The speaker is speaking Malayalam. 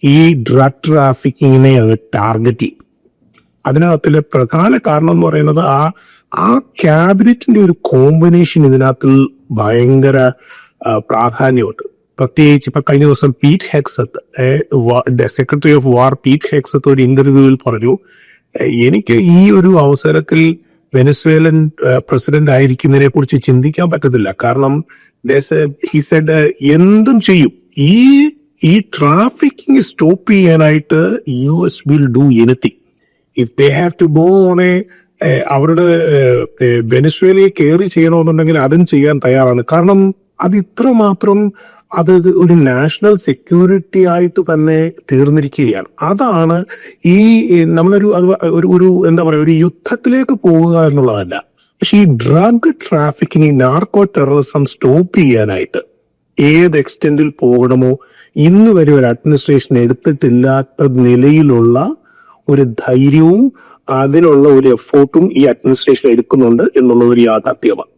ഈ ഡ്രഗ് ട്രാഫിക്കിങ്ങിനെ അത് ടാർഗറ്റ് ചെയ്യും. അതിനകത്തിലെ പ്രധാന കാരണം എന്ന് പറയുന്നത് ആ ക്യാബിനറ്റിന്റെ ഒരു കോമ്പിനേഷൻ ഇതിനകത്തിൽ ഭയങ്കര പ്രാധാന്യമുണ്ട്. പ്രത്യേകിച്ച് ഇപ്പൊ കഴിഞ്ഞ ദിവസം Pete Hegseth, secretary of war Pete Hegseth ഒരു ഇന്റർവ്യൂവിൽ പറഞ്ഞു, എനിക്ക് ഈ ഒരു അവസരത്തിൽ വെനസ്വേലൻ പ്രസിഡന്റ് ആയിരിക്കുന്നതിനെ കുറിച്ച് ചിന്തിക്കാൻ പറ്റത്തില്ല. കാരണം ഹി സെഡ് എന്തും ചെയ്യും, ഈ ട്രാഫിക്കിംഗ് സ്റ്റോപ്പ് ചെയ്യാനായിട്ട് US will do anything. If they have to go on അവരുടെ വെനസ്വേലയെ കെയറി ചെയ്യണമെന്നുണ്ടെങ്കിൽ അതും ചെയ്യാൻ തയ്യാറാണ്. കാരണം അത് ഇത്രമാത്രം അത് ഒരു നാഷണൽ സെക്യൂരിറ്റി ആയിട്ട് തന്നെ തീർന്നിരിക്കുകയാണ്. അതാണ് ഈ നമ്മളൊരു ഒരു എന്താ പറയുക, ഒരു യുദ്ധത്തിലേക്ക് പോവുക എന്നുള്ളതല്ല. പക്ഷെ ഈ ഡ്രഗ് ട്രാഫിക്കിംഗ്, ഈ നാർക്കോ ടെററിസം സ്റ്റോപ്പ് ചെയ്യാനായിട്ട് ഏത് എക്സ്റ്റെന്റിൽ പോകണമോ ഇന്ന് വരെ ഒരു അഡ്മിനിസ്ട്രേഷൻ എടുത്തിട്ടില്ലാത്ത നിലയിലുള്ള ഒരു ധൈര്യവും അതിനുള്ള ഒരു എഫോർട്ടും ഈ അഡ്മിനിസ്ട്രേഷൻ എടുക്കുന്നുണ്ട് എന്നുള്ളത് ഒരു യാഥാർത്ഥ്യമാണ്.